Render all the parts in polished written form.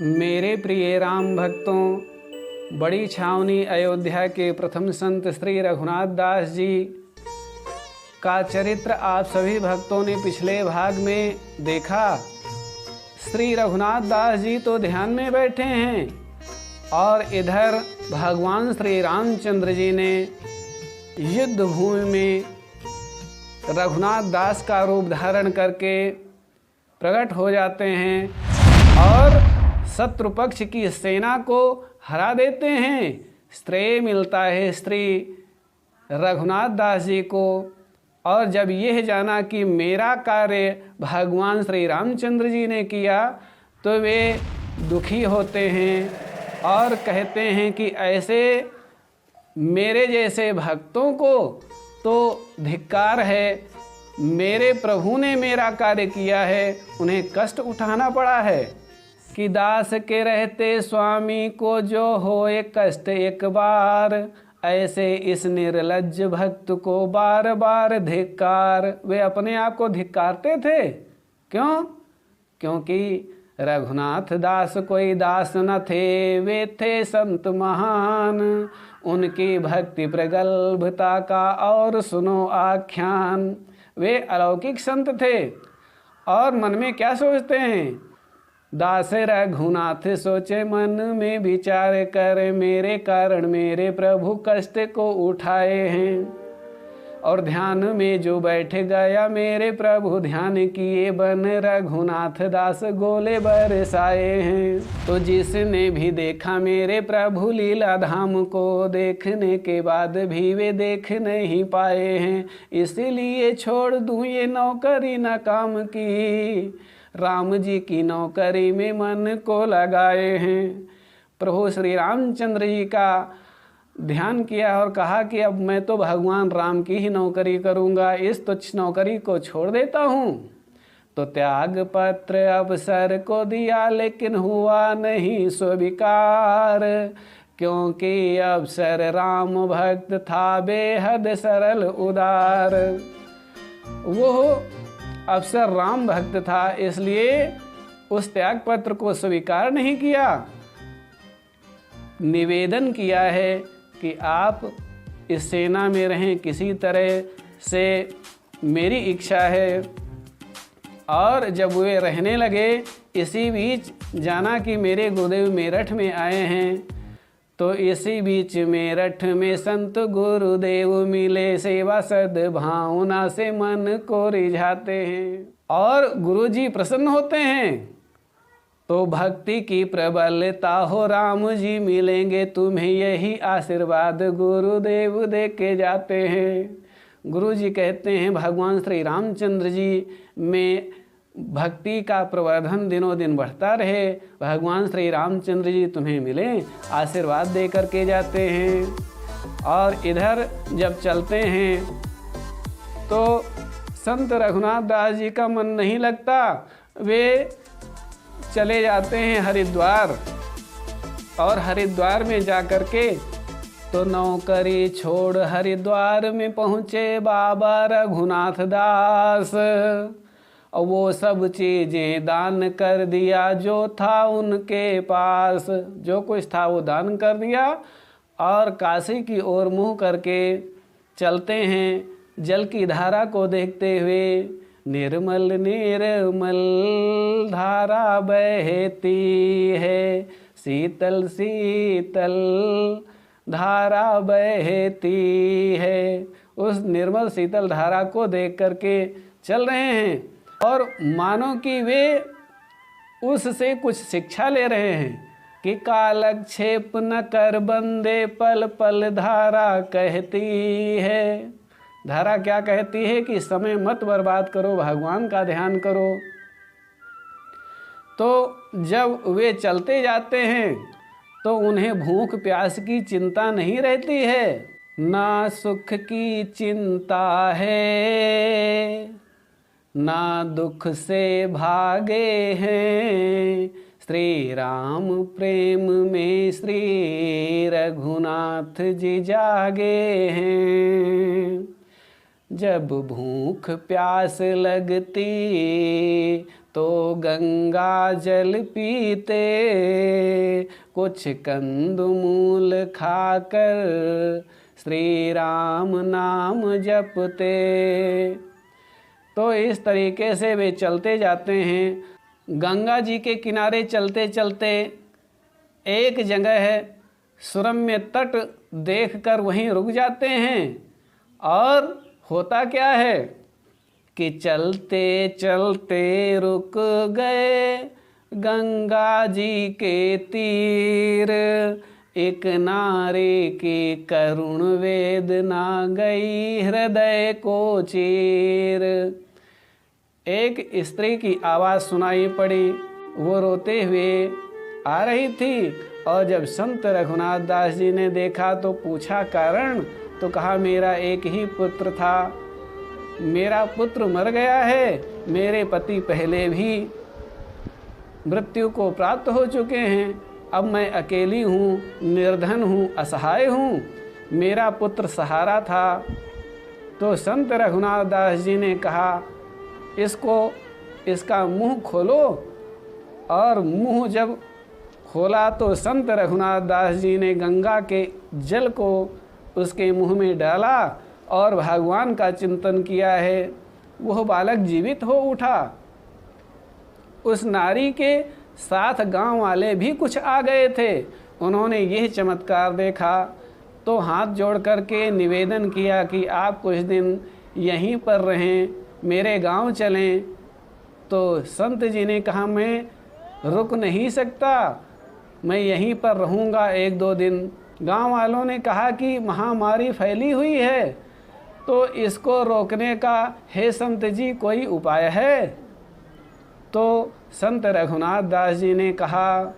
मेरे प्रिय राम भक्तों, बड़ी छावनी अयोध्या के प्रथम संत श्री रघुनाथ दास जी का चरित्र आप सभी भक्तों ने पिछले भाग में देखा। श्री रघुनाथ दास जी तो ध्यान में बैठे हैं और इधर भगवान श्री रामचंद्र जी ने युद्ध भूमि में रघुनाथ दास का रूप धारण करके प्रकट हो जाते हैं और शत्रु पक्ष की सेना को हरा देते हैं। श्रेय मिलता है श्री रघुनाथ दास जी को। और जब यह जाना कि मेरा कार्य भगवान श्री रामचंद्र जी ने किया तो वे दुखी होते हैं और कहते हैं कि ऐसे मेरे जैसे भक्तों को तो धिक्कार है। मेरे प्रभु ने मेरा कार्य किया है, उन्हें कष्ट उठाना पड़ा है। कि दास के रहते स्वामी को जो होए कष्ट एक बार, ऐसे इस निर्लज्ज भक्त को बार बार धिक्कार। वे अपने आप को धिक्कारते थे। क्यों? क्योंकि रघुनाथ दास कोई दास न थे, वे थे संत महान। उनकी भक्ति प्रगल्भता का और सुनो आख्यान। वे अलौकिक संत थे और मन में क्या सोचते हैं? दास रघुनाथ सोचे मन में विचार कर, मेरे कारण मेरे प्रभु कष्ट को उठाए हैं। और ध्यान में जो बैठ गया मेरे प्रभु ध्यान किए, बन रघुनाथ दास गोले बरसाए हैं। तो जिसने भी देखा मेरे प्रभु लीला धाम को, देखने के बाद भी वे देख नहीं पाए हैं। इसीलिए छोड़ दूं ये नौकरी न काम की, राम जी की नौकरी में मन को लगाए हैं। प्रभु श्री रामचंद्र जी का ध्यान किया और कहा कि अब मैं तो भगवान राम की ही नौकरी करूँगा, इस तुच्छ नौकरी को छोड़ देता हूँ। तो त्याग पत्र अवसर को दिया, लेकिन हुआ नहीं स्वीकार। क्योंकि अवसर राम भक्त था बेहद सरल उदार। वो अवसर राम भक्त था, इसलिए उस त्याग पत्र को स्वीकार नहीं किया। निवेदन किया है कि आप इस सेना में रहें, किसी तरह से मेरी इच्छा है। और जब वे रहने लगे, इसी बीच जाना कि मेरे गुरुदेव मेरठ में आए हैं। तो इसी बीच मेरठ में संत गुरुदेव मिले, सेवा सद्भावना से मन को रिझाते हैं और गुरुजी प्रसन्न होते हैं। तो भक्ति की प्रबलता हो, राम जी मिलेंगे तुम्हें, यही आशीर्वाद गुरुदेव दे के जाते हैं। गुरु जी कहते हैं भगवान श्री रामचंद्र जी में भक्ति का प्रवर्धन दिनों दिन बढ़ता रहे, भगवान श्री रामचंद्र जी तुम्हें मिलें, आशीर्वाद दे करके जाते हैं। और इधर जब चलते हैं तो संत रघुनाथ दास जी का मन नहीं लगता। वे चले जाते हैं हरिद्वार और हरिद्वार में जा कर के तो नौकरी छोड़ हरिद्वार में पहुँचे बाबा रघुनाथ दास। और वो सब चीज़ें दान कर दिया जो था उनके पास, जो कुछ था वो दान कर दिया और काशी की ओर मुँह करके चलते हैं। जल की धारा को देखते हुए, निर्मल निर्मल धारा बहती है, शीतल शीतल धारा बहती है। उस निर्मल शीतल धारा को देख करके चल रहे हैं और मानो कि वे उससे कुछ शिक्षा ले रहे हैं कि कालक्षेप न कर बंदे, पल पल धारा कहती है। धारा क्या कहती है कि समय मत बर्बाद करो, भगवान का ध्यान करो। तो जब वे चलते जाते हैं तो उन्हें भूख प्यास की चिंता नहीं रहती है, ना सुख की चिंता है, ना दुख से भागे हैं। श्री राम प्रेम में श्री रघुनाथ जी जागे हैं। जब भूख प्यास लगती तो गंगा जल पीते, कुछ कंदमूल खाकर श्री राम नाम जपते। तो इस तरीके से वे चलते जाते हैं। गंगा जी के किनारे चलते चलते एक जगह है सुरम्य तट देखकर वहीं रुक जाते हैं। और होता क्या है कि चलते चलते रुक गए गंगा जी के तीर, एक नारी की करुण वेदना गई हृदय को चीर। एक स्त्री की आवाज़ सुनाई पड़ी, वो रोते हुए आ रही थी। और जब संत रघुनाथ दास जी ने देखा तो पूछा कारण, तो कहा मेरा एक ही पुत्र था, मेरा पुत्र मर गया है, मेरे पति पहले भी मृत्यु को प्राप्त हो चुके हैं, अब मैं अकेली हूँ, निर्धन हूँ, असहाय हूँ, मेरा पुत्र सहारा था। तो संत रघुनाथ दास जी ने कहा इसका मुंह खोलो। और मुंह जब खोला तो संत रघुनाथ दास जी ने गंगा के जल को उसके मुंह में डाला और भगवान का चिंतन किया है। वह बालक जीवित हो उठा। उस नारी के साथ गांव वाले भी कुछ आ गए थे। उन्होंने यह चमत्कार देखा तो हाथ जोड़ करके निवेदन किया कि आप कुछ दिन यहीं पर रहें, मेरे गांव चलें। तो संत जी ने कहा मैं रुक नहीं सकता, मैं यहीं पर रहूँगा 1-2 दिन। गांव वालों ने कहा कि महामारी फैली हुई है, तो इसको रोकने का हे संत जी कोई उपाय है? तो संत रघुनाथ दास जी ने कहा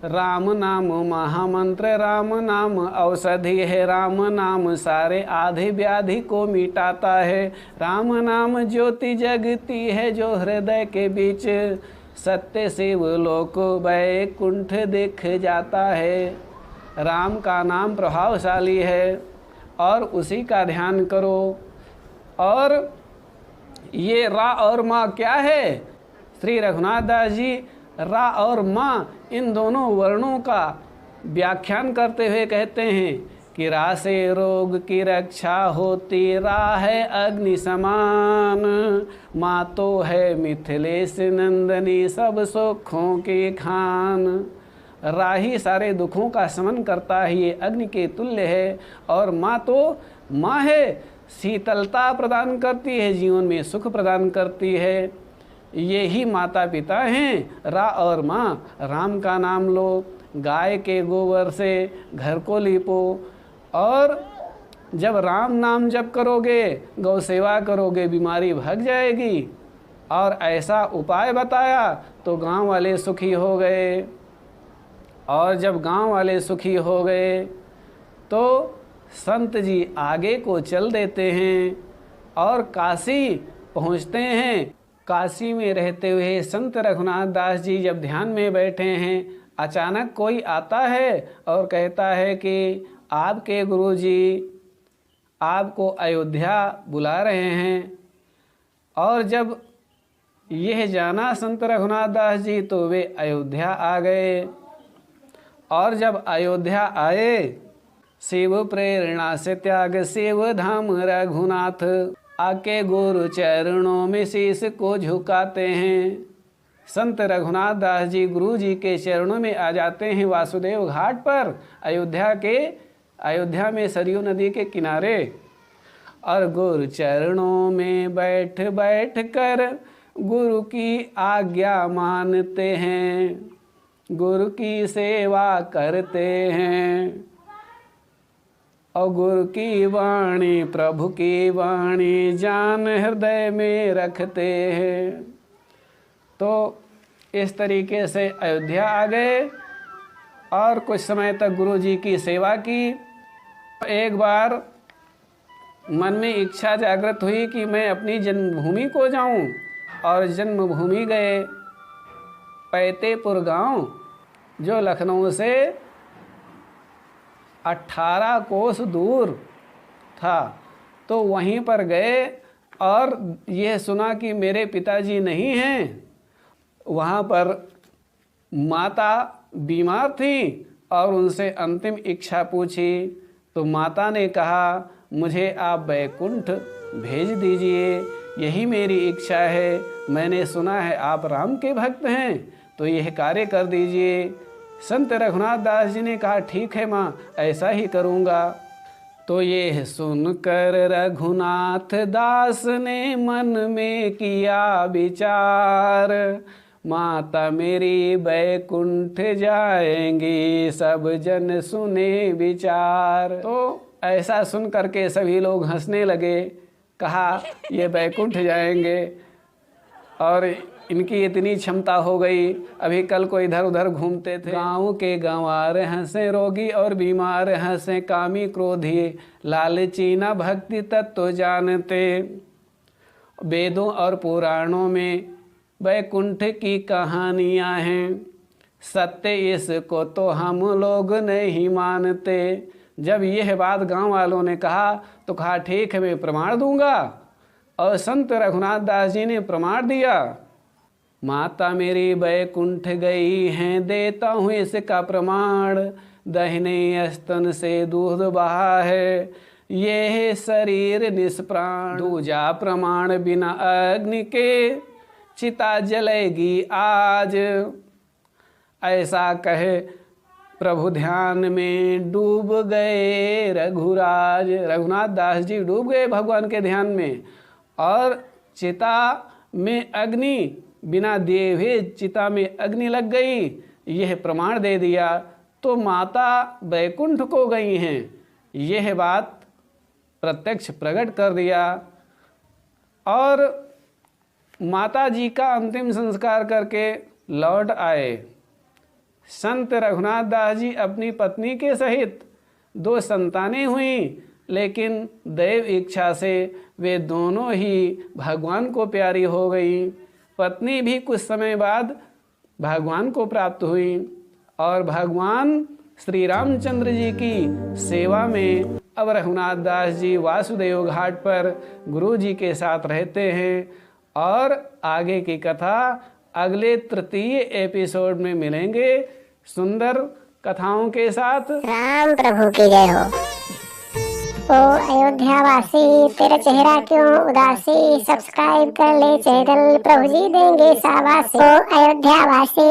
राम नाम महामंत्र, राम नाम औषधि है, राम नाम सारे आधे व्याधि को मिटाता है, राम नाम ज्योति जगती है जो हृदय के बीच, सत्य शिव लोक वैकुंठ दिख जाता है। राम का नाम प्रभावशाली है और उसी का ध्यान करो। और ये रा और माँ क्या है? श्री रघुनाथ दास जी रा और माँ इन दोनों वर्णों का व्याख्यान करते हुए कहते हैं कि रा से रोग की रक्षा होती, रा है अग्नि समान, माँ तो है मिथिलेश नंदनी सब सुखों की खान। रा ही सारे दुखों का शमन करता है, ये अग्नि के तुल्य है। और माँ तो माँ है, शीतलता प्रदान करती है, जीवन में सुख प्रदान करती है। ये ही माता पिता हैं रा और माँ। राम का नाम लो, गाय के गोबर से घर को लीपो, और जब राम नाम जप करोगे, गौ सेवा करोगे, बीमारी भाग जाएगी। और ऐसा उपाय बताया तो गांव वाले सुखी हो गए। और जब गांव वाले सुखी हो गए तो संत जी आगे को चल देते हैं और काशी पहुंचते हैं। काशी में रहते हुए संत रघुनाथ दास जी जब ध्यान में बैठे हैं, अचानक कोई आता है और कहता है कि आपके गुरुजी आपको अयोध्या बुला रहे हैं। और जब यह जाना संत रघुनाथ दास जी तो वे अयोध्या आ गए। और जब अयोध्या आए, शिव प्रेरणा से त्याग शिव धाम रघुनाथ, आके गुरु चरणों में शीश को झुकाते हैं। संत रघुनाथ दास जी गुरु जी के चरणों में आ जाते हैं वासुदेव घाट पर, अयोध्या में सरयू नदी के किनारे। और गुरु चरणों में बैठ बैठ कर गुरु की आज्ञा मानते हैं, गुरु की सेवा करते हैं। और गुरु की वाणी, प्रभु की वाणी जान हृदय में रखते हैं। तो इस तरीके से अयोध्या आ गए और कुछ समय तक गुरु जी की सेवा की। एक बार मन में इच्छा जागृत हुई कि मैं अपनी जन्मभूमि को जाऊं, और जन्मभूमि गए। पैतेपुर गांव जो लखनऊ से 18 कोस दूर था, तो वहीं पर गए और यह सुना कि मेरे पिताजी नहीं हैं। वहाँ पर माता बीमार थी और उनसे अंतिम इच्छा पूछी तो माता ने कहा, मुझे आप वैकुंठ भेज दीजिए, यही मेरी इच्छा है। मैंने सुना है आप राम के भक्त हैं, तो यह कार्य कर दीजिए। संत रघुनाथ दास जी ने कहा, ठीक है माँ, ऐसा ही करूँगा। तो ये सुनकर रघुनाथ दास ने मन में किया विचार, माता मेरी बैकुंठ जाएंगी, सब जन सुने विचार। तो ऐसा सुन करके सभी लोग हंसने लगे। कहा, ये बैकुंठ जाएंगे और इनकी इतनी क्षमता हो गई। अभी कल को इधर उधर घूमते थे, गाँव के गंवार हंसे, रोगी और बीमार हंसे, कामी क्रोधी लालची न भक्ति तत्व जानते। वेदों और पुराणों में वैकुंठ की कहानियाँ हैं, सत्य इसको तो हम लोग नहीं मानते। जब यह बात गांव वालों ने कहा तो कहा, ठीक है, मैं प्रमाण दूंगा। और संत रघुनाथ दास जी ने प्रमाण दिया। माता मेरी बैकुंठ गई हैं, देता हूँ इसका प्रमाण, दाहिने स्तन से दूध बहा है, ये शरीर निष्प्राण। दूजा प्रमाण, बिना अग्नि के चिता जलेगी आज। ऐसा कहे प्रभु ध्यान में डूब गए रघुराज। रघुनाथ दास जी डूब गए भगवान के ध्यान में, और चिता में अग्नि, बिना दिए हुए चिता में अग्नि लग गई, यह प्रमाण दे दिया। तो माता बैकुंठ को गई हैं, यह बात प्रत्यक्ष प्रकट कर दिया। और माता जी का अंतिम संस्कार करके लौट आए। संत रघुनाथ दास जी अपनी पत्नी के सहित 2 संतानें हुईं, लेकिन दैव इच्छा से वे दोनों ही भगवान को प्यारी हो गई। पत्नी भी कुछ समय बाद भगवान को प्राप्त हुई और भगवान श्री रामचंद्र जी की सेवा में अब रघुनाथ दास जी वासुदेव घाट पर गुरु जी के साथ रहते हैं। और आगे की कथा अगले तृतीय एपिसोड में मिलेंगे सुंदर कथाओं के साथ। राम प्रभु की जय हो। ओ अयोध्यावासी, तेरा चेहरा क्यों उदासी, सब्सक्राइब कर ले चैनल, प्रभु जी देंगे शाबाशी। ओ अयोध्यावासी।